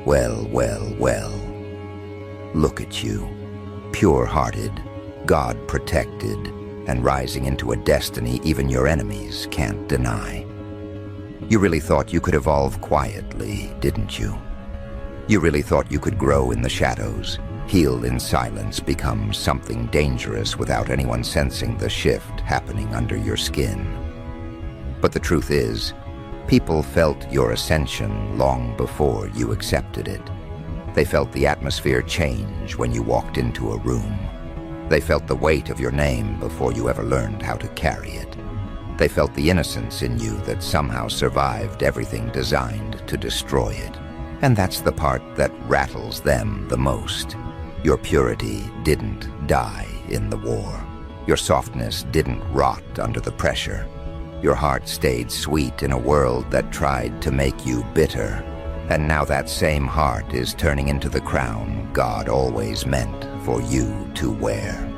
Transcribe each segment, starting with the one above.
Well. Look at you, pure-hearted, God-protected, and rising into a destiny even your enemies can't deny. You really thought you could evolve quietly, didn't you? You really thought you could grow in the shadows, heal in silence, become something dangerous without anyone sensing the shift happening under your skin. But the truth is, people felt your ascension long before you accepted it. They felt the atmosphere change when you walked into a room. They felt the weight of your name before you ever learned how to carry it. They felt the innocence in you that somehow survived everything designed to destroy it. And that's the part that rattles them the most. Your purity didn't die in the war. Your softness didn't rot under the pressure. Your heart stayed sweet in a world that tried to make you bitter. And now that same heart is turning into the crown God always meant for you to wear.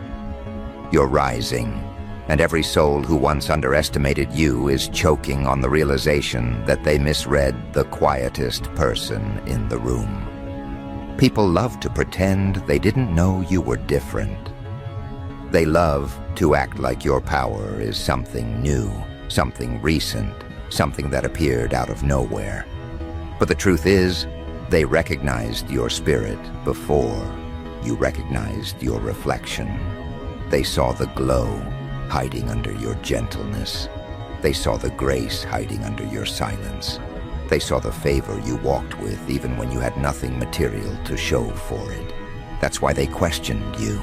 You're rising, and every soul who once underestimated you is choking on the realization that they misread the quietest person in the room. People love to pretend they didn't know you were different. They love to act like your power is something new, something recent, something that appeared out of nowhere. But the truth is, they recognized your spirit before you recognized your reflection. They saw the glow hiding under your gentleness. They saw the grace hiding under your silence. They saw the favor you walked with even when you had nothing material to show for it. That's why they questioned you.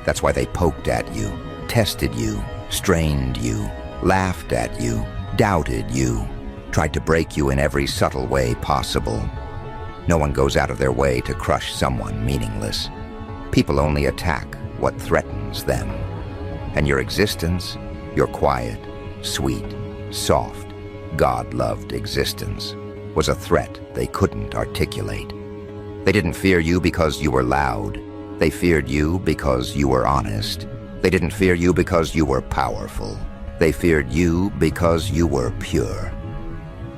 That's why they poked at you, tested you, strained you, laughed at you, doubted you, tried to break you in every subtle way possible. No one goes out of their way to crush someone meaningless. People only attack what threatens them. And your existence, your quiet, sweet, soft, God-loved existence, was a threat they couldn't articulate. They didn't fear you because you were loud. They feared you because you were honest. They didn't fear you because you were powerful. They feared you because you were pure.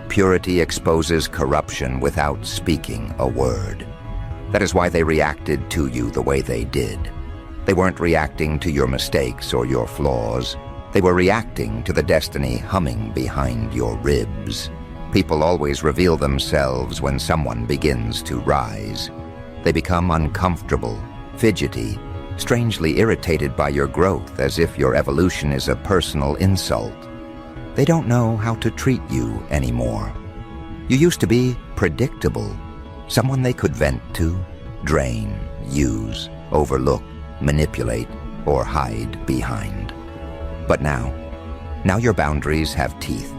Purity exposes corruption without speaking a word. That is why they reacted to you the way they did. They weren't reacting to your mistakes or your flaws. They were reacting to the destiny humming behind your ribs. People always reveal themselves when someone begins to rise. They become uncomfortable, fidgety, strangely irritated by your growth, as if your evolution is a personal insult. They don't know how to treat you anymore. You used to be predictable, someone they could vent to, drain, use, overlook, manipulate, or hide behind. But now your boundaries have teeth.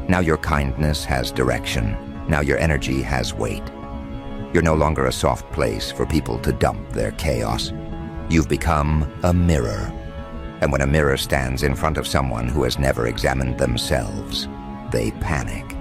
Now your kindness has direction. Now your energy has weight. You're no longer a soft place for people to dump their chaos. You've become a mirror. And when a mirror stands in front of someone who has never examined themselves, they panic.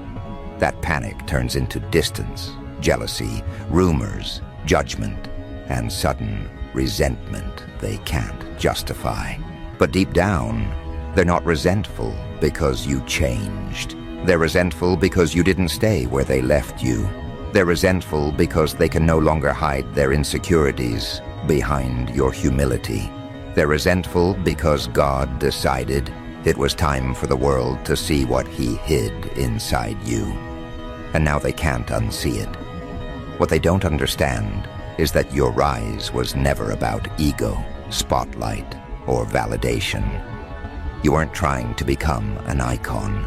That panic turns into distance, jealousy, rumors, judgment, and sudden resentment they can't justify. But deep down, they're not resentful because you changed. They're resentful because you didn't stay where they left you. They're resentful because they can no longer hide their insecurities behind your humility. They're resentful because God decided it was time for the world to see what He hid inside you. And now they can't unsee it. What they don't understand is that your rise was never about ego, spotlight, or validation. You weren't trying to become an icon.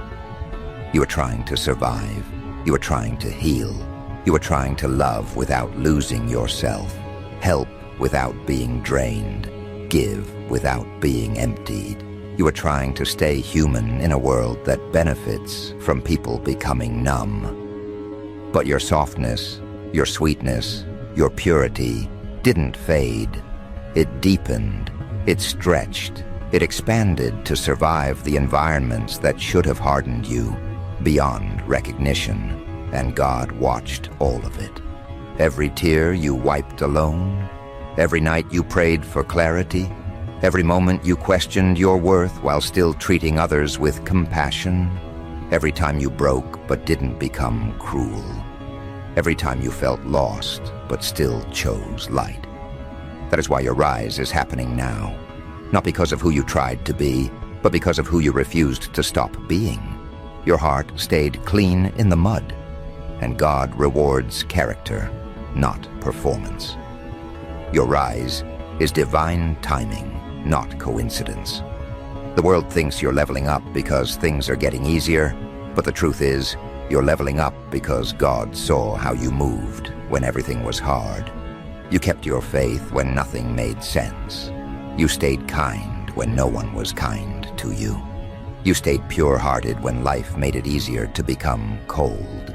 You were trying to survive. You were trying to heal. You were trying to love without losing yourself, help without being drained, give without being emptied. You were trying to stay human in a world that benefits from people becoming numb. But your softness, your sweetness, your purity didn't fade. It deepened, it stretched, it expanded to survive the environments that should have hardened you beyond recognition, and God watched all of it. Every tear you wiped alone, every night you prayed for clarity, every moment you questioned your worth while still treating others with compassion, every time you broke but didn't become cruel. every time you felt lost but still chose light. That is why your rise is happening now, not because of who you tried to be, but because of who you refused to stop being. Your heart stayed clean in the mud, and God rewards character, not performance. Your rise is divine timing, not coincidence. The world thinks you're leveling up because things are getting easier, but the truth is, you're leveling up because God saw how you moved when everything was hard. You kept your faith when nothing made sense. You stayed kind when no one was kind to you. You stayed pure-hearted when life made it easier to become cold.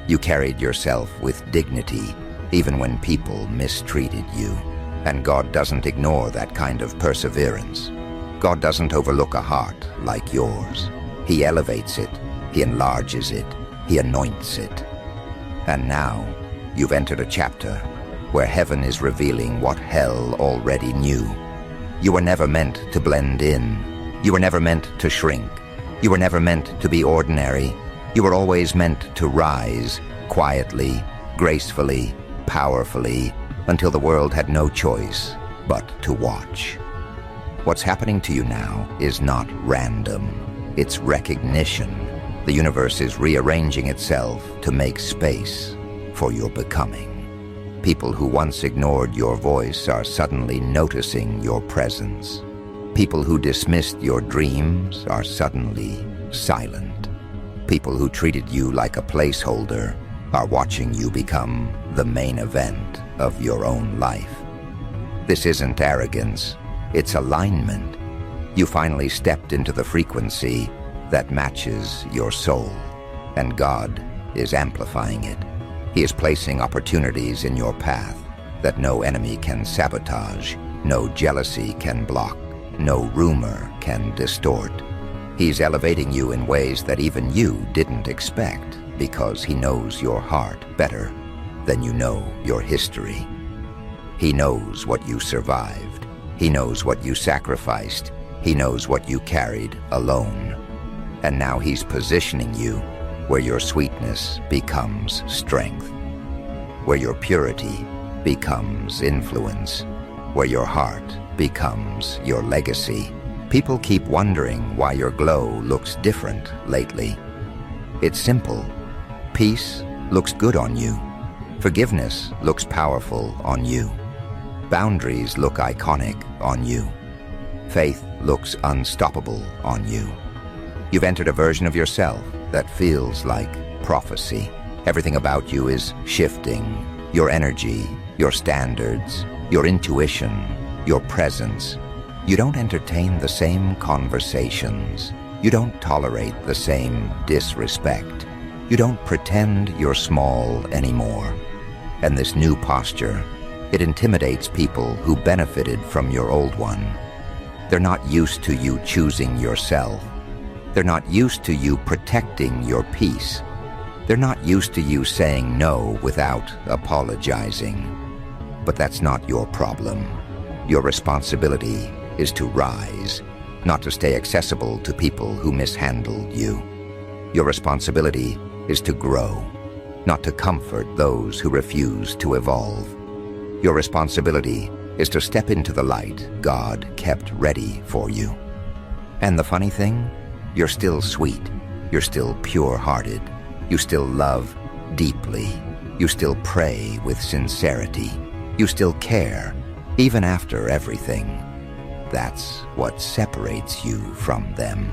You carried yourself with dignity even when people mistreated you. And God doesn't ignore that kind of perseverance. God doesn't overlook a heart like yours. He elevates it, He enlarges it, He anoints it. And now, you've entered a chapter where heaven is revealing what hell already knew. You were never meant to blend in. You were never meant to shrink. You were never meant to be ordinary. You were always meant to rise, quietly, gracefully, powerfully, until the world had no choice but to watch. What's happening to you now is not random. It's recognition. The universe is rearranging itself to make space for your becoming. People who once ignored your voice are suddenly noticing your presence. People who dismissed your dreams are suddenly silent. People who treated you like a placeholder are watching you become the main event of your own life. This isn't arrogance, it's alignment. You finally stepped into the frequency that matches your soul, and God is amplifying it. He is placing opportunities in your path that no enemy can sabotage, no jealousy can block, no rumor can distort. He's elevating you in ways that even you didn't expect, because He knows your heart better than you know your history. He knows what you survived. He knows what you sacrificed. He knows what you carried alone. And now He's positioning you where your sweetness becomes strength, where your purity becomes influence, where your heart becomes your legacy. People keep wondering why your glow looks different lately. It's simple. Peace looks good on you. Forgiveness looks powerful on you. Boundaries look iconic on you. Faith looks unstoppable on you. You've entered a version of yourself that feels like prophecy. Everything about you is shifting. Your energy, your standards, your intuition, your presence. You don't entertain the same conversations. You don't tolerate the same disrespect. You don't pretend you're small anymore. And this new posture, it intimidates people who benefited from your old one. They're not used to you choosing yourself. They're not used to you protecting your peace. They're not used to you saying no without apologizing. But that's not your problem. Your responsibility is to rise, not to stay accessible to people who mishandled you. Your responsibility is to grow, not to comfort those who refuse to evolve. Your responsibility is to step into the light God kept ready for you. And the funny thing? You're still sweet. You're still pure-hearted. You still love deeply. You still pray with sincerity. You still care, even after everything. That's what separates you from them.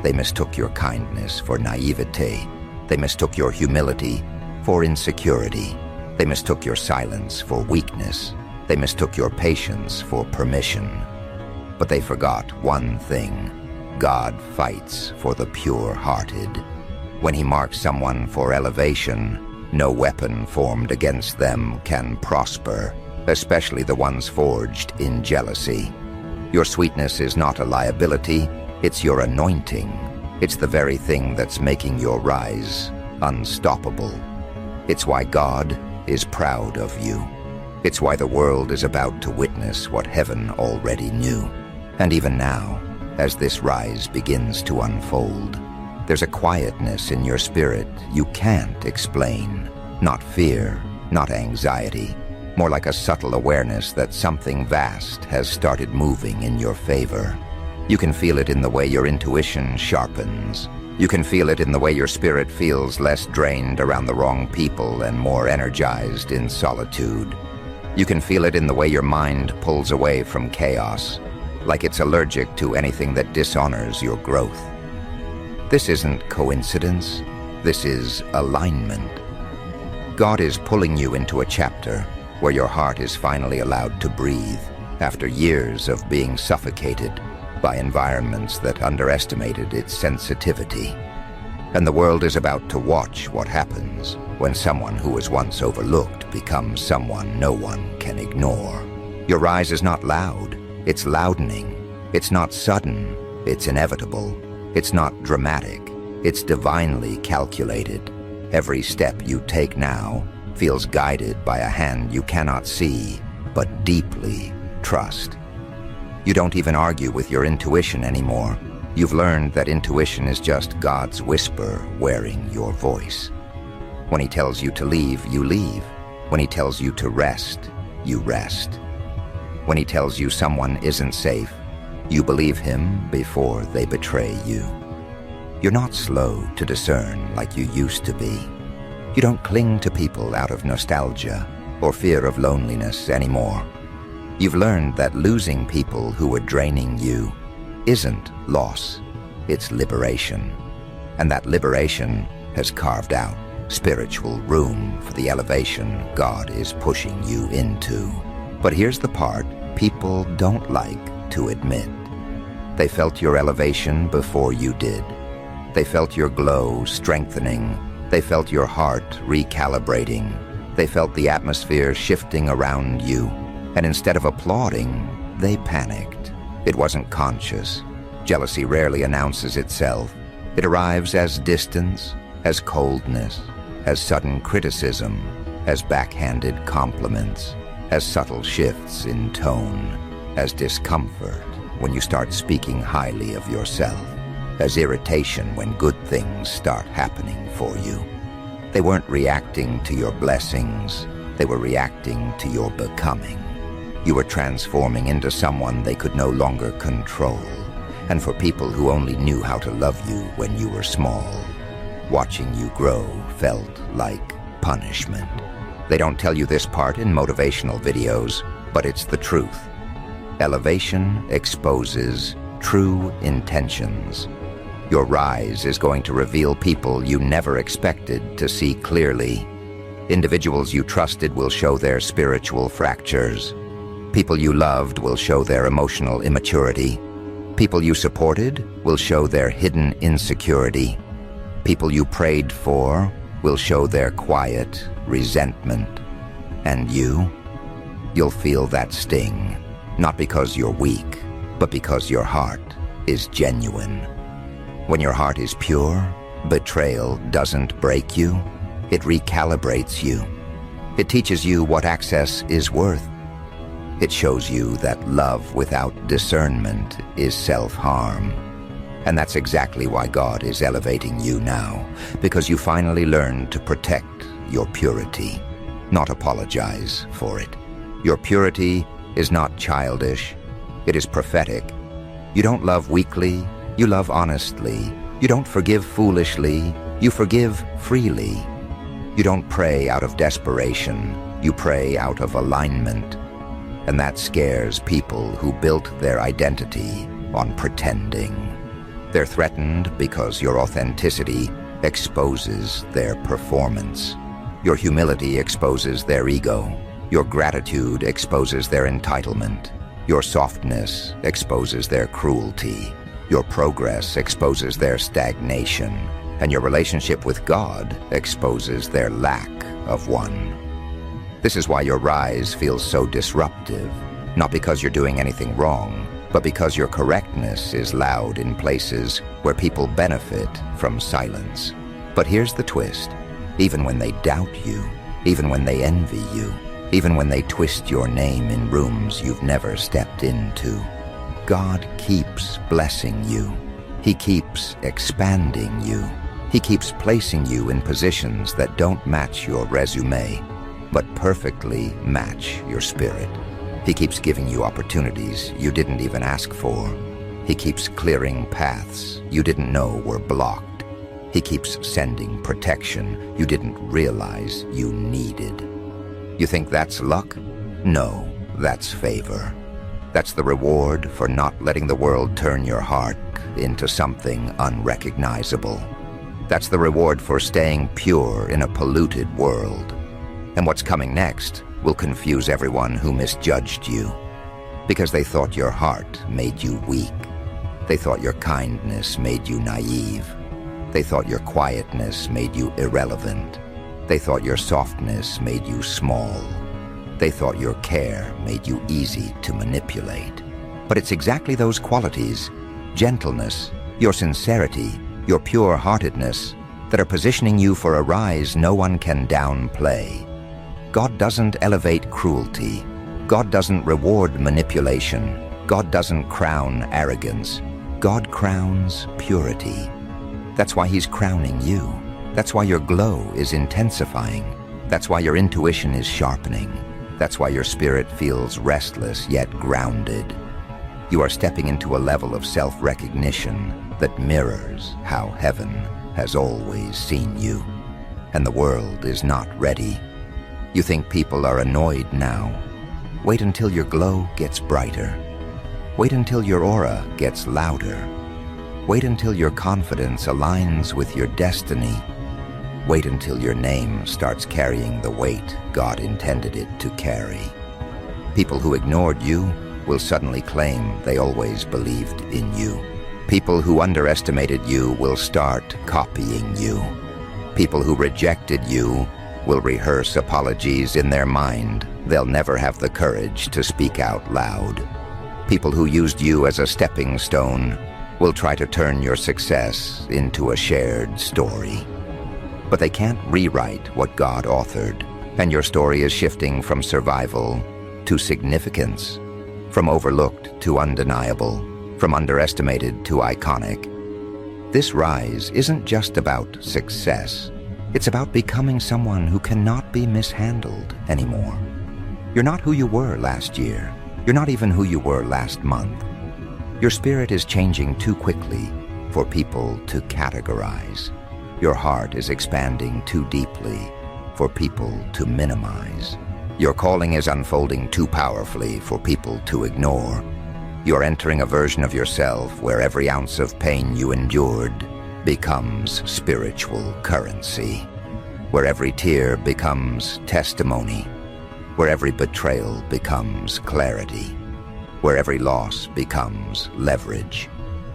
They mistook your kindness for naivete. They mistook your humility for insecurity. They mistook your silence for weakness. They mistook your patience for permission. But they forgot one thing. God fights for the pure-hearted. When He marks someone for elevation, no weapon formed against them can prosper, especially the ones forged in jealousy. Your sweetness is not a liability, it's your anointing. It's the very thing that's making your rise unstoppable. It's why God is proud of you. It's why the world is about to witness what heaven already knew. And even now, as this rise begins to unfold, there's a quietness in your spirit you can't explain. Not fear, not anxiety, more like a subtle awareness that something vast has started moving in your favor. You can feel it in the way your intuition sharpens. You can feel it in the way your spirit feels less drained around the wrong people and more energized in solitude. You can feel it in the way your mind pulls away from chaos, like it's allergic to anything that dishonors your growth. This isn't coincidence. This is alignment. God is pulling you into a chapter where your heart is finally allowed to breathe after years of being suffocated by environments that underestimated its sensitivity. And the world is about to watch what happens when someone who was once overlooked becomes someone no one can ignore. Your rise is not loud, it's loudening. It's not sudden, it's inevitable. It's not dramatic, it's divinely calculated. Every step you take now feels guided by a hand you cannot see, but deeply trust. You don't even argue with your intuition anymore. You've learned that intuition is just God's whisper wearing your voice. When He tells you to leave, you leave. When He tells you to rest, you rest. When He tells you someone isn't safe, you believe Him before they betray you. You're not slow to discern like you used to be. You don't cling to people out of nostalgia or fear of loneliness anymore. You've learned that losing people who were draining you isn't loss, it's liberation. And that liberation has carved out spiritual room for the elevation God is pushing you into. But here's the part people don't like to admit. They felt your elevation before you did. They felt your glow strengthening. They felt your heart recalibrating. They felt the atmosphere shifting around you. And instead of applauding, they panicked. It wasn't conscious. Jealousy rarely announces itself. It arrives as distance, as coldness, as sudden criticism, as backhanded compliments, as subtle shifts in tone, as discomfort when you start speaking highly of yourself, as irritation when good things start happening for you. They weren't reacting to your blessings. They were reacting to your becoming. You were transforming into someone they could no longer control. And for people who only knew how to love you when you were small, watching you grow felt like punishment. They don't tell you this part in motivational videos, but it's the truth. Elevation exposes true intentions. Your rise is going to reveal people you never expected to see clearly. Individuals you trusted will show their spiritual fractures. People you loved will show their emotional immaturity. People you supported will show their hidden insecurity. People you prayed for will show their quiet resentment. And you'll feel that sting, not because you're weak, but because your heart is genuine. When your heart is pure, betrayal doesn't break you, it recalibrates you. It teaches you what access is worth. It shows you that love without discernment is self-harm. And that's exactly why God is elevating you now, because you finally learned to protect your purity, not apologize for it. Your purity is not childish, it is prophetic. You don't love weakly, you love honestly. You don't forgive foolishly, you forgive freely. You don't pray out of desperation, you pray out of alignment. And that scares people who built their identity on pretending. They're threatened because your authenticity exposes their performance. Your humility exposes their ego. Your gratitude exposes their entitlement. Your softness exposes their cruelty. Your progress exposes their stagnation. And your relationship with God exposes their lack of one. This is why your rise feels so disruptive, not because you're doing anything wrong, but because your correctness is loud in places where people benefit from silence. But here's the twist. Even when they doubt you, even when they envy you, even when they twist your name in rooms you've never stepped into, God keeps blessing you. He keeps expanding you. He keeps placing you in positions that don't match your resume, but perfectly match your spirit. He keeps giving you opportunities you didn't even ask for. He keeps clearing paths you didn't know were blocked. He keeps sending protection you didn't realize you needed. You think that's luck? No, that's favor. That's the reward for not letting the world turn your heart into something unrecognizable. That's the reward for staying pure in a polluted world. And what's coming next will confuse everyone who misjudged you, because they thought your heart made you weak. They thought your kindness made you naive. They thought your quietness made you irrelevant. They thought your softness made you small. They thought your care made you easy to manipulate. But it's exactly those qualities, gentleness, your sincerity, your pure-heartedness, that are positioning you for a rise no one can downplay. God doesn't elevate cruelty. God doesn't reward manipulation. God doesn't crown arrogance. God crowns purity. That's why He's crowning you. That's why your glow is intensifying. That's why your intuition is sharpening. That's why your spirit feels restless yet grounded. You are stepping into a level of self-recognition that mirrors how heaven has always seen you. And the world is not ready. You think people are annoyed now. Wait until your glow gets brighter. Wait until your aura gets louder. Wait until your confidence aligns with your destiny. Wait until your name starts carrying the weight God intended it to carry. People who ignored you will suddenly claim they always believed in you. People who underestimated you will start copying you. People who rejected you will rehearse apologies in their mind. They'll never have the courage to speak out loud. People who used you as a stepping stone will try to turn your success into a shared story. But they can't rewrite what God authored, and your story is shifting from survival to significance, from overlooked to undeniable, from underestimated to iconic. This rise isn't just about success. It's about becoming someone who cannot be mishandled anymore. You're not who you were last year. You're not even who you were last month. Your spirit is changing too quickly for people to categorize. Your heart is expanding too deeply for people to minimize. Your calling is unfolding too powerfully for people to ignore. You're entering a version of yourself where every ounce of pain you endured becomes spiritual currency, where every tear becomes testimony, where every betrayal becomes clarity, where every loss becomes leverage.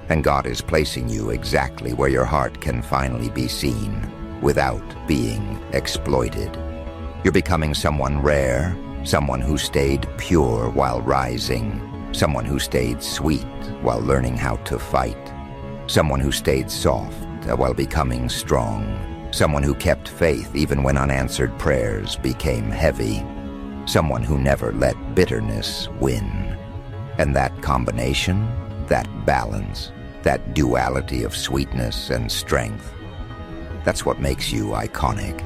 And God is placing you exactly where your heart can finally be seen without being exploited. You're becoming someone rare, someone who stayed pure while rising, someone who stayed sweet while learning how to fight, someone who stayed soft while becoming strong, someone who kept faith even when unanswered prayers became heavy, someone who never let bitterness win. And that combination, that balance, that duality of sweetness and strength, that's what makes you iconic.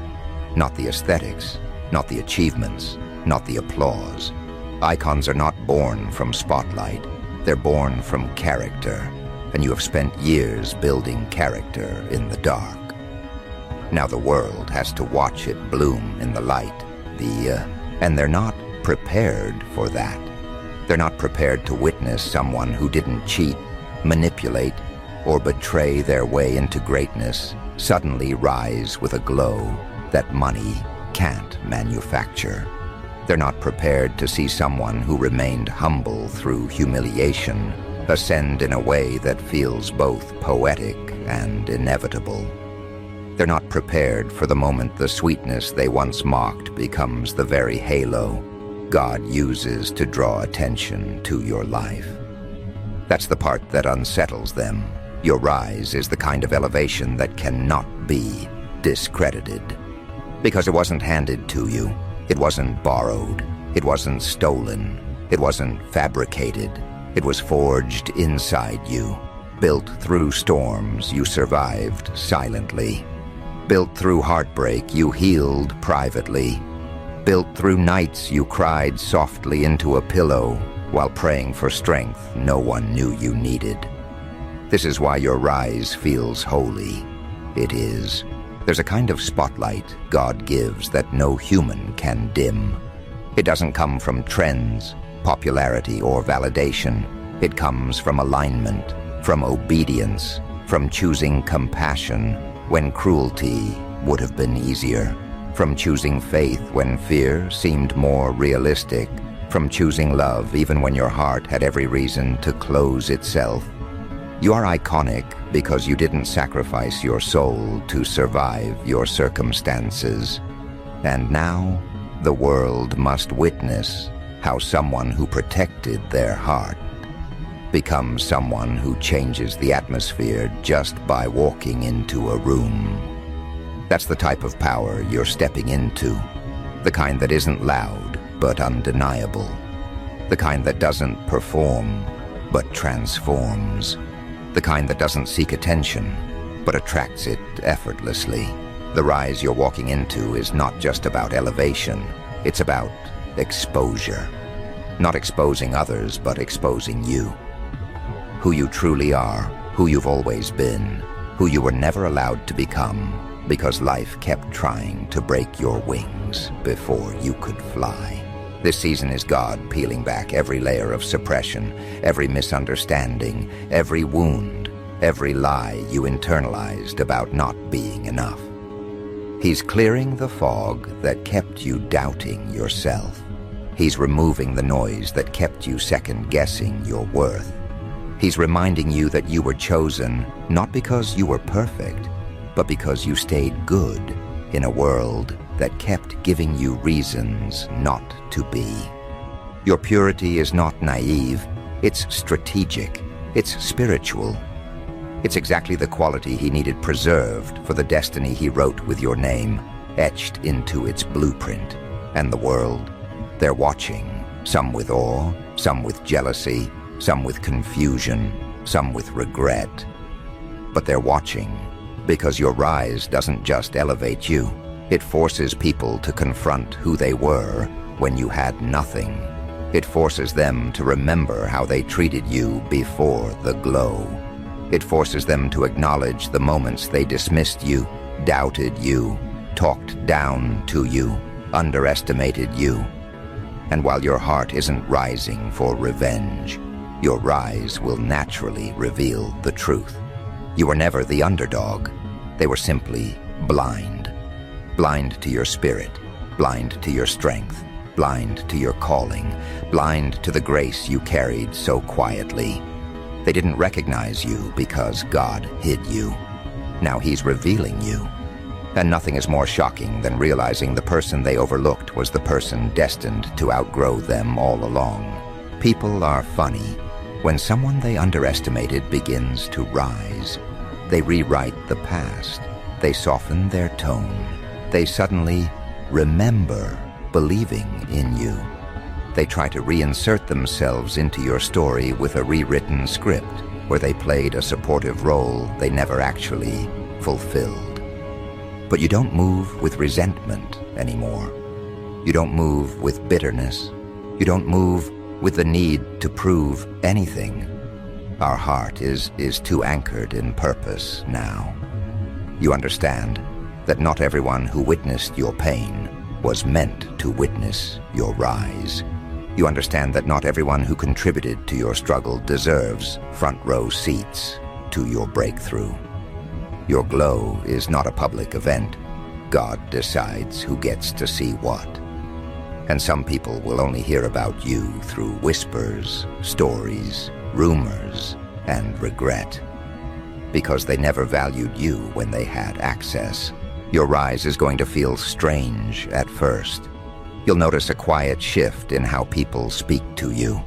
Not the aesthetics, not the achievements, not the applause. Icons are not born from spotlight. They're born from character, and you have spent years building character in the dark. Now the world has to watch it bloom in the light. And they're not prepared for that. They're not prepared to witness someone who didn't cheat, manipulate, or betray their way into greatness suddenly rise with a glow that money can't manufacture. They're not prepared to see someone who remained humble through humiliation ascend in a way that feels both poetic and inevitable. They're not prepared for the moment the sweetness they once mocked becomes the very halo God uses to draw attention to your life. That's the part that unsettles them. Your rise is the kind of elevation that cannot be discredited. Because it wasn't handed to you. It wasn't borrowed. It wasn't stolen. It wasn't fabricated. It was forged inside you, Built through storms, you survived silently. Built through heartbreak, you healed privately. Built through nights, you cried softly into a pillow while praying for strength no one knew you needed. This is why your rise feels holy. It is. There's a kind of spotlight God gives that no human can dim. It doesn't come from trends, popularity, or validation. It comes from alignment, from obedience, from choosing compassion when cruelty would have been easier, from choosing faith when fear seemed more realistic, from choosing love even when your heart had every reason to close itself. You are iconic because you didn't sacrifice your soul to survive your circumstances. And now, the world must witness how someone who protected their heart becomes someone who changes the atmosphere just by walking into a room. That's the type of power you're stepping into, the kind that isn't loud but undeniable, the kind that doesn't perform but transforms, the kind that doesn't seek attention but attracts it effortlessly. The rise you're walking into is not just about elevation, it's about exposure. Not exposing others, but exposing you. Who you truly are, who you've always been, who you were never allowed to become because life kept trying to break your wings before you could fly. This season is God peeling back every layer of suppression, every misunderstanding, every wound, every lie you internalized about not being enough. He's clearing the fog that kept you doubting yourself. He's removing the noise that kept you second-guessing your worth. He's reminding you that you were chosen not because you were perfect, but because you stayed good in a world that kept giving you reasons not to be. Your purity is not naive, it's strategic, it's spiritual. It's exactly the quality he needed preserved for the destiny he wrote with your name, etched into its blueprint. And the world, they're watching, some with awe, some with jealousy, some with confusion, some with regret. But they're watching because your rise doesn't just elevate you. It forces people to confront who they were when you had nothing. It forces them to remember how they treated you before the glow. It forces them to acknowledge the moments they dismissed you, doubted you, talked down to you, underestimated you. And while your heart isn't rising for revenge, your rise will naturally reveal the truth. You were never the underdog. They were simply blind. Blind to your spirit, blind to your strength, blind to your calling, blind to the grace you carried so quietly. They didn't recognize you because God hid you. Now He's revealing you. And nothing is more shocking than realizing the person they overlooked was the person destined to outgrow them all along. People are funny. When someone they underestimated begins to rise, they rewrite the past. They soften their tone. They suddenly remember believing in you. They try to reinsert themselves into your story with a rewritten script where they played a supportive role they never actually fulfilled. But you don't move with resentment anymore. You don't move with bitterness. You don't move with the need to prove anything. Our heart is too anchored in purpose now. You understand that not everyone who witnessed your pain was meant to witness your rise. You understand that not everyone who contributed to your struggle deserves front-row seats to your breakthrough. Your glow is not a public event. God decides who gets to see what. And some people will only hear about you through whispers, stories, rumors, and regret, because they never valued you when they had access. Your rise is going to feel strange at first. You'll notice a quiet shift in how people speak to you.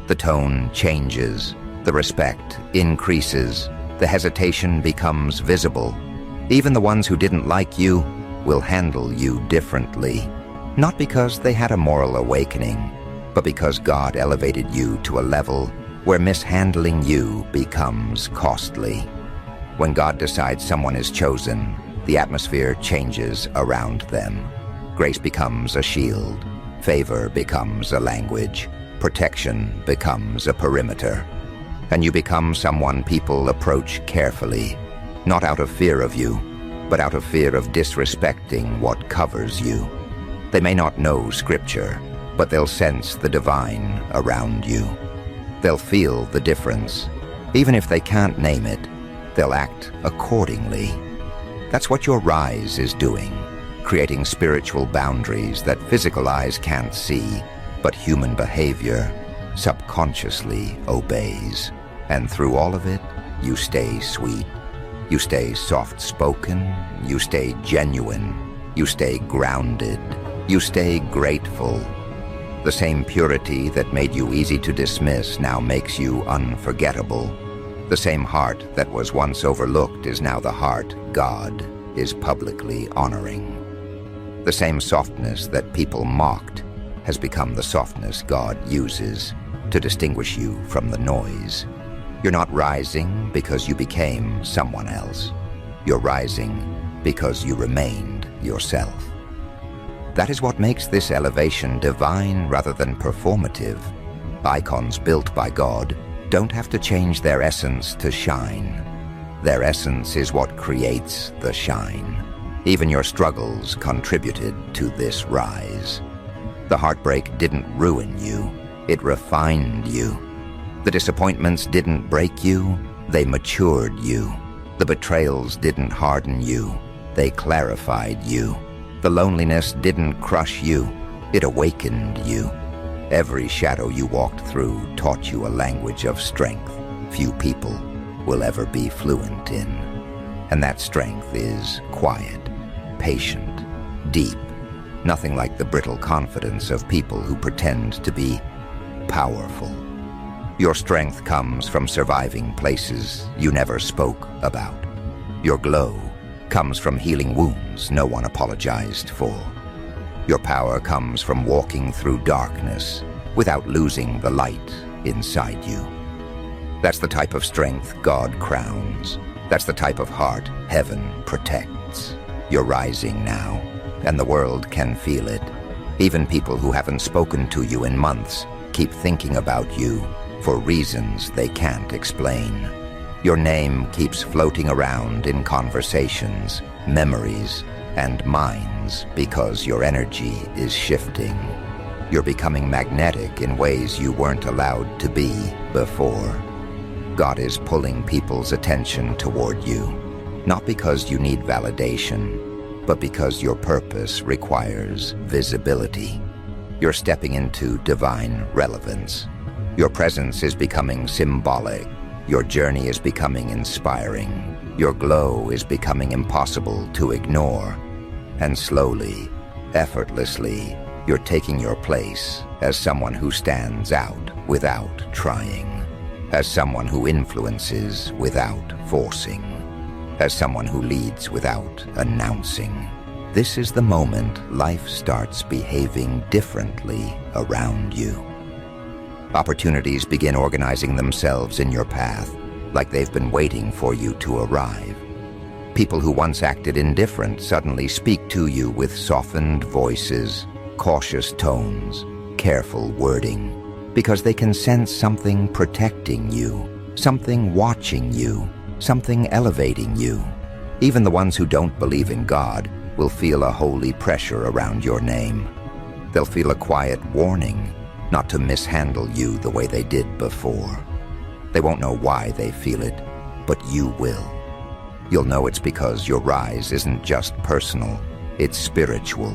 The tone changes, the respect increases, the hesitation becomes visible. Even the ones who didn't like you will handle you differently. Not because they had a moral awakening, but because God elevated you to a level where mishandling you becomes costly. When God decides someone is chosen, the atmosphere changes around them. Grace becomes a shield, favor becomes a language, protection becomes a perimeter. And you become someone people approach carefully, not out of fear of you, but out of fear of disrespecting what covers you. They may not know Scripture, but they'll sense the divine around you. They'll feel the difference. Even if they can't name it, they'll act accordingly. That's what your rise is doing, creating spiritual boundaries that physical eyes can't see, but human behavior subconsciously obeys. And through all of it, you stay sweet. You stay soft-spoken. You stay genuine. You stay grounded. You stay grateful. The same purity that made you easy to dismiss now makes you unforgettable. The same heart that was once overlooked is now the heart God is publicly honoring. The same softness that people mocked has become the softness God uses to distinguish you from the noise. You're not rising because you became someone else. You're rising because you remained yourself. That is what makes this elevation divine rather than performative. Icons built by God don't have to change their essence to shine. Their essence is what creates the shine. Even your struggles contributed to this rise. The heartbreak didn't ruin you, it refined you. The disappointments didn't break you, they matured you. The betrayals didn't harden you, they clarified you. The loneliness didn't crush you, it awakened you. Every shadow you walked through taught you a language of strength few people will ever be fluent in. And that strength is quiet, patient, deep, nothing like the brittle confidence of people who pretend to be powerful. Your strength comes from surviving places you never spoke about. Your glow comes from healing wounds no one apologized for. Your power comes from walking through darkness without losing the light inside you. That's the type of strength God crowns. That's the type of heart heaven protects. You're rising now, and the world can feel it. Even people who haven't spoken to you in months keep thinking about you for reasons they can't explain. Your name keeps floating around in conversations, memories, and minds because your energy is shifting. You're becoming magnetic in ways you weren't allowed to be before. God is pulling people's attention toward you, not because you need validation, but because your purpose requires visibility. You're stepping into divine relevance. Your presence is becoming symbolic. Your journey is becoming inspiring. Your glow is becoming impossible to ignore. And slowly, effortlessly, you're taking your place as someone who stands out without trying, as someone who influences without forcing, as someone who leads without announcing. This is the moment life starts behaving differently around you. Opportunities begin organizing themselves in your path, like they've been waiting for you to arrive. People who once acted indifferent suddenly speak to you with softened voices, cautious tones, careful wording, because they can sense something protecting you, something watching you, something elevating you. Even the ones who don't believe in God will feel a holy pressure around your name. They'll feel a quiet warning not to mishandle you the way they did before. They won't know why they feel it, but you will. You'll know it's because your rise isn't just personal, it's spiritual,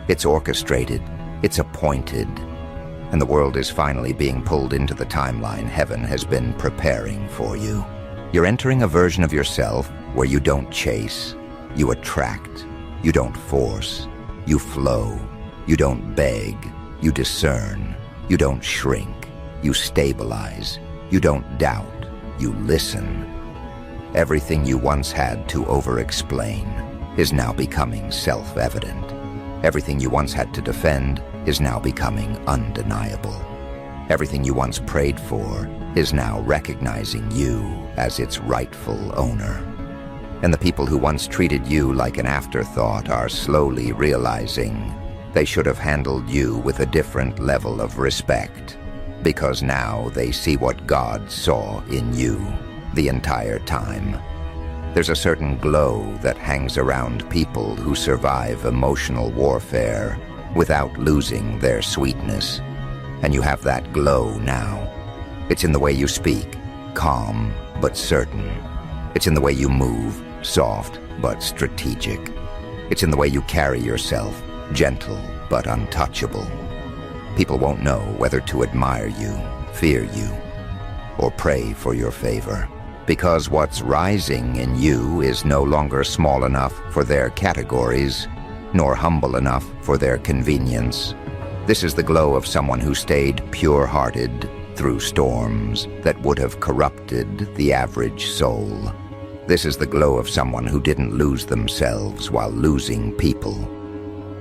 it's orchestrated, it's appointed, and the world is finally being pulled into the timeline heaven has been preparing for you. You're entering a version of yourself where you don't chase, you attract, you don't force, you flow, you don't beg, you discern, you don't shrink, you stabilize, you don't doubt, you listen. Everything you once had to over-explain is now becoming self-evident. Everything you once had to defend is now becoming undeniable. Everything you once prayed for is now recognizing you as its rightful owner. And the people who once treated you like an afterthought are slowly realizing they should have handled you with a different level of respect, because now they see what God saw in you the entire time. There's a certain glow that hangs around people who survive emotional warfare without losing their sweetness. And you have that glow now. It's in the way you speak, calm but certain. It's in the way you move, soft but strategic. It's in the way you carry yourself, gentle but untouchable. People won't know whether to admire you, fear you, or pray for your favor, because what's rising in you is no longer small enough for their categories, nor humble enough for their convenience. This is the glow of someone who stayed pure-hearted through storms that would have corrupted the average soul. This is the glow of someone who didn't lose themselves while losing people.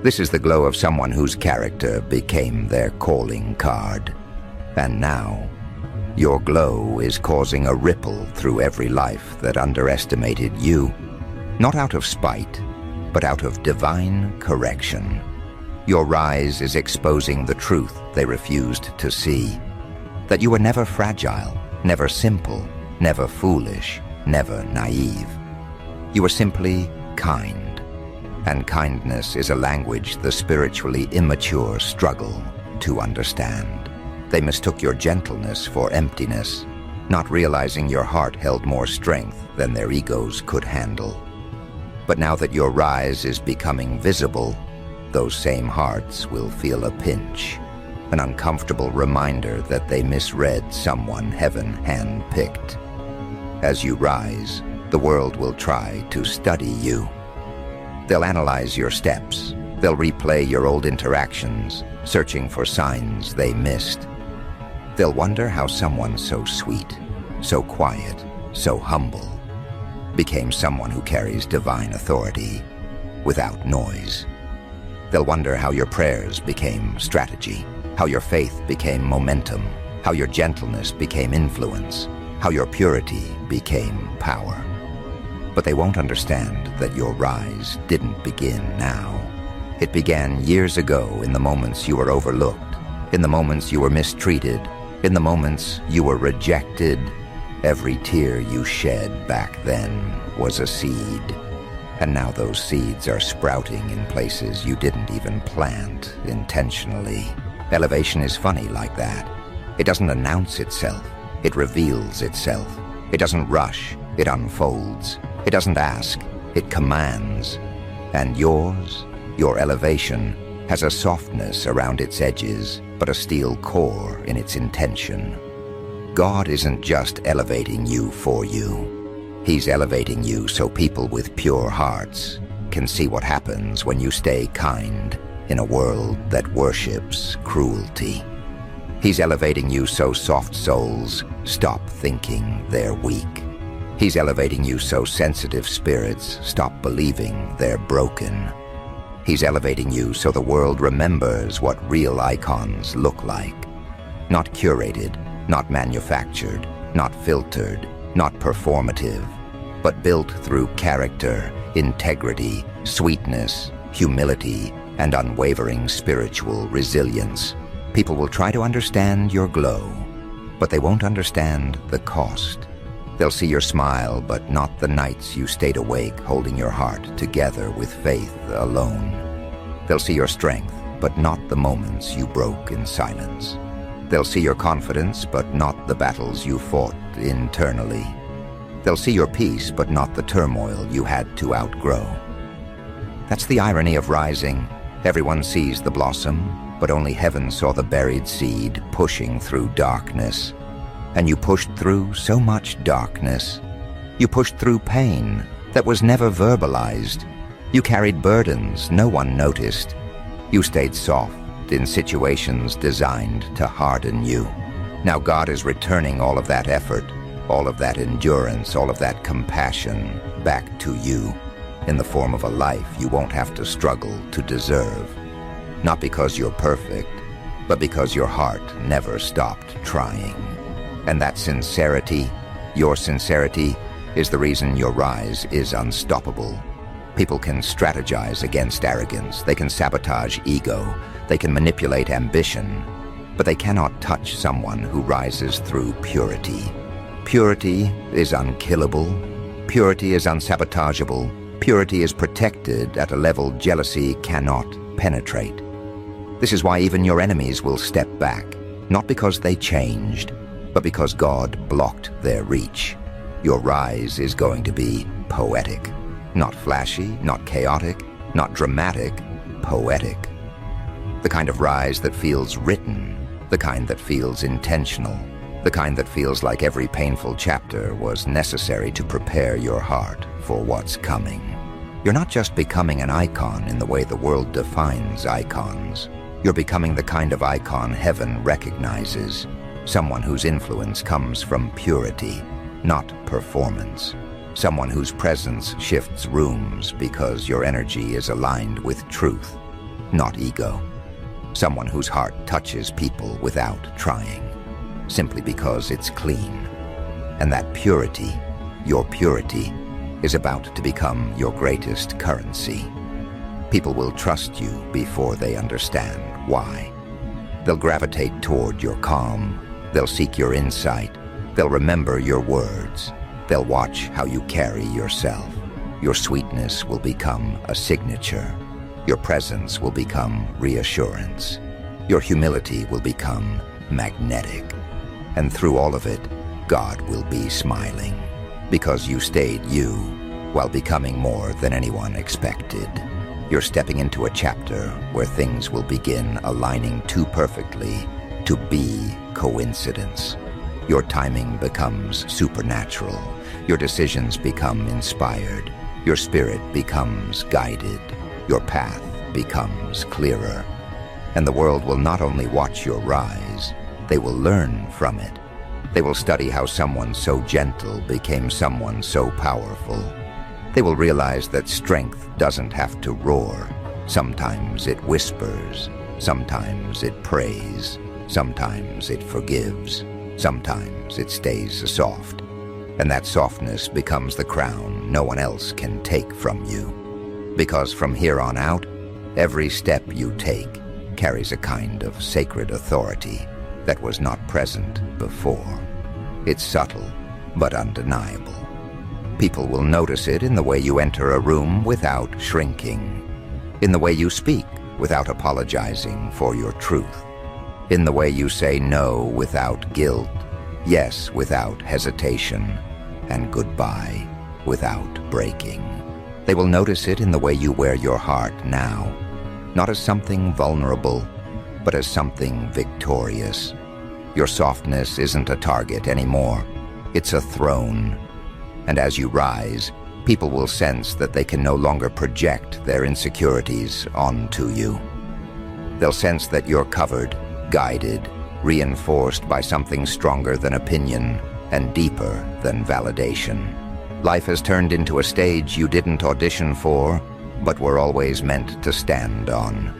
This is the glow of someone whose character became their calling card. And now, your glow is causing a ripple through every life that underestimated you, not out of spite, but out of divine correction. Your rise is exposing the truth they refused to see, that you were never fragile, never simple, never foolish, never naive. You were simply kind. And kindness is a language the spiritually immature struggle to understand. They mistook your gentleness for emptiness, not realizing your heart held more strength than their egos could handle. But now that your rise is becoming visible, those same hearts will feel a pinch, an uncomfortable reminder that they misread someone heaven handpicked. As you rise, the world will try to study you. They'll analyze your steps. They'll replay your old interactions, searching for signs they missed. They'll wonder how someone so sweet, so quiet, so humble, became someone who carries divine authority without noise. They'll wonder how your prayers became strategy, how your faith became momentum, how your gentleness became influence, how your purity became power. But they won't understand that your rise didn't begin now. It began years ago in the moments you were overlooked, in the moments you were mistreated, in the moments you were rejected. Every tear you shed back then was a seed. And now those seeds are sprouting in places you didn't even plant intentionally. Elevation is funny like that. It doesn't announce itself. It reveals itself. It doesn't rush. It unfolds. It doesn't ask, it commands. And yours, your elevation, has a softness around its edges, but a steel core in its intention. God isn't just elevating you for you. He's elevating you so people with pure hearts can see what happens when you stay kind in a world that worships cruelty. He's elevating you so soft souls stop thinking they're weak. He's elevating you so sensitive spirits stop believing they're broken. He's elevating you so the world remembers what real icons look like. Not curated, not manufactured, not filtered, not performative, but built through character, integrity, sweetness, humility, and unwavering spiritual resilience. People will try to understand your glow, but they won't understand the cost. They'll see your smile, but not the nights you stayed awake holding your heart together with faith alone. They'll see your strength, but not the moments you broke in silence. They'll see your confidence, but not the battles you fought internally. They'll see your peace, but not the turmoil you had to outgrow. That's the irony of rising. Everyone sees the blossom, but only heaven saw the buried seed pushing through darkness. And you pushed through so much darkness. You pushed through pain that was never verbalized. You carried burdens no one noticed. You stayed soft in situations designed to harden you. Now God is returning all of that effort, all of that endurance, all of that compassion back to you in the form of a life you won't have to struggle to deserve. Not because you're perfect, but because your heart never stopped trying. And that sincerity, your sincerity, is the reason your rise is unstoppable. People can strategize against arrogance, they can sabotage ego, they can manipulate ambition, but they cannot touch someone who rises through purity. Purity is unkillable, purity is unsabotageable, purity is protected at a level jealousy cannot penetrate. This is why even your enemies will step back, not because they changed, but because God blocked their reach. Your rise is going to be poetic. Not flashy, not chaotic, not dramatic, poetic. The kind of rise that feels written, the kind that feels intentional, the kind that feels like every painful chapter was necessary to prepare your heart for what's coming. You're not just becoming an icon in the way the world defines icons. You're becoming the kind of icon heaven recognizes, someone whose influence comes from purity, not performance. Someone whose presence shifts rooms because your energy is aligned with truth, not ego. Someone whose heart touches people without trying, simply because it's clean. And that purity, your purity, is about to become your greatest currency. People will trust you before they understand why. They'll gravitate toward your calm. They'll seek your insight. They'll remember your words. They'll watch how you carry yourself. Your sweetness will become a signature. Your presence will become reassurance. Your humility will become magnetic. And through all of it, God will be smiling, because you stayed you while becoming more than anyone expected. You're stepping into a chapter where things will begin aligning too perfectly to be coincidence. Your timing becomes supernatural. Your decisions become inspired. Your spirit becomes guided. Your path becomes clearer. And the world will not only watch your rise, they will learn from it. They will study how someone so gentle became someone so powerful. They will realize that strength doesn't have to roar. Sometimes it whispers. Sometimes it prays. Sometimes it forgives. Sometimes it stays soft. And that softness becomes the crown no one else can take from you. Because from here on out, every step you take carries a kind of sacred authority that was not present before. It's subtle, but undeniable. People will notice it in the way you enter a room without shrinking, in the way you speak without apologizing for your truth, in the way you say no without guilt, yes without hesitation, and goodbye without breaking. They will notice it in the way you wear your heart now, not as something vulnerable, but as something victorious. Your softness isn't a target anymore. It's a throne. And as you rise, people will sense that they can no longer project their insecurities onto you. They'll sense that you're covered, guided, reinforced by something stronger than opinion and deeper than validation. Life has turned into a stage you didn't audition for, but were always meant to stand on.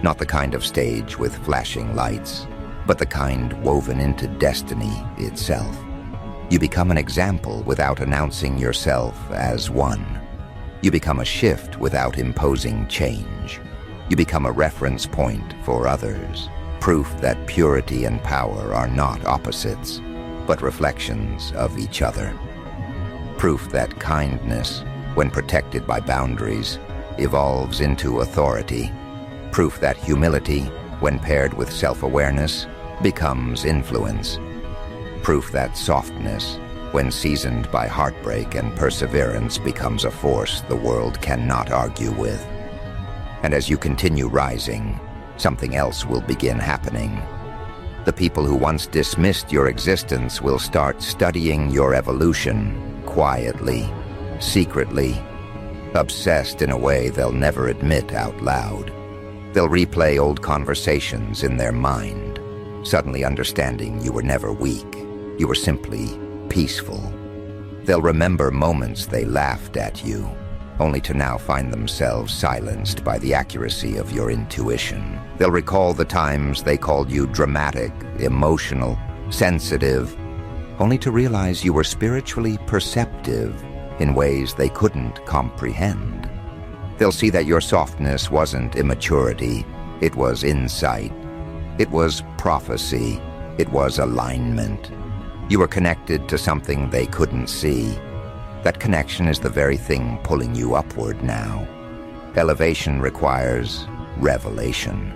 Not the kind of stage with flashing lights, but the kind woven into destiny itself. You become an example without announcing yourself as one. You become a shift without imposing change. You become a reference point for others, proof that purity and power are not opposites, but reflections of each other. Proof that kindness, when protected by boundaries, evolves into authority. Proof that humility, when paired with self-awareness, becomes influence. Proof that softness, when seasoned by heartbreak and perseverance, becomes a force the world cannot argue with. And as you continue rising, something else will begin happening. The people who once dismissed your existence will start studying your evolution quietly, secretly, obsessed in a way they'll never admit out loud. They'll replay old conversations in their mind, suddenly understanding you were never weak. You were simply peaceful. They'll remember moments they laughed at you, only to now find themselves silenced by the accuracy of your intuition. They'll recall the times they called you dramatic, emotional, sensitive, only to realize you were spiritually perceptive in ways they couldn't comprehend. They'll see that your softness wasn't immaturity, it was insight, it was prophecy, it was alignment. You were connected to something they couldn't see. That connection is the very thing pulling you upward now. Elevation requires revelation.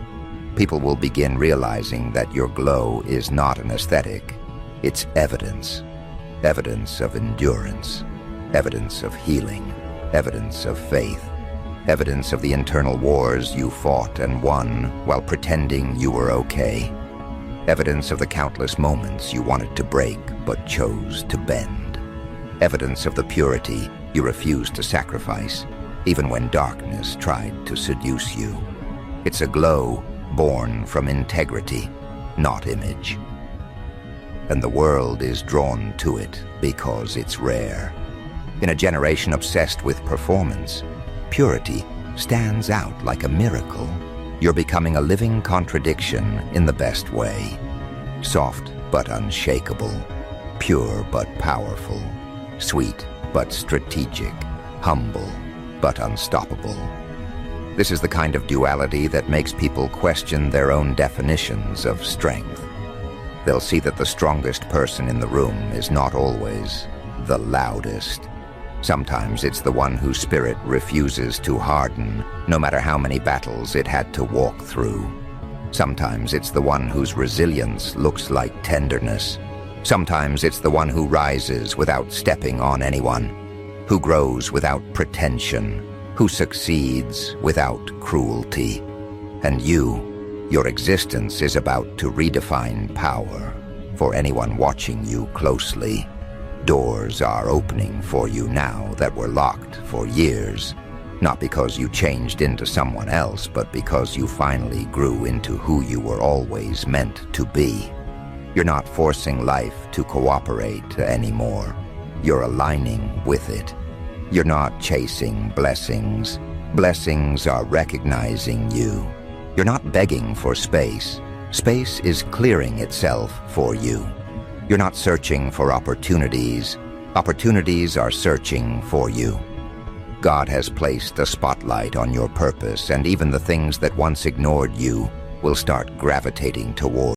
People will begin realizing that your glow is not an aesthetic. It's evidence. Evidence of endurance. Evidence of healing. Evidence of faith. Evidence of the internal wars you fought and won while pretending you were okay. Evidence of the countless moments you wanted to break but chose to bend. Evidence of the purity you refused to sacrifice, even when darkness tried to seduce you. It's a glow born from integrity, not image. And the world is drawn to it because it's rare. In a generation obsessed with performance, purity stands out like a miracle. You're becoming a living contradiction in the best way. Soft but unshakable, pure but powerful, sweet but strategic, humble but unstoppable. This is the kind of duality that makes people question their own definitions of strength. They'll see that the strongest person in the room is not always the loudest. Sometimes it's the one whose spirit refuses to harden, no matter how many battles it had to walk through. Sometimes it's the one whose resilience looks like tenderness. Sometimes it's the one who rises without stepping on anyone, who grows without pretension, who succeeds without cruelty. And your existence is about to redefine power for anyone watching you closely. Doors are opening for you now that were locked for years, not because you changed into someone else, but because you finally grew into who you were always meant to be. You're not forcing life to cooperate anymore. You're aligning with it. You're not chasing blessings. Blessings are recognizing you. You're not begging for space. Space is clearing itself for you. You're not searching for opportunities. Opportunities are searching for you. God has placed a spotlight on your purpose, and even the things that once ignored you will start gravitating toward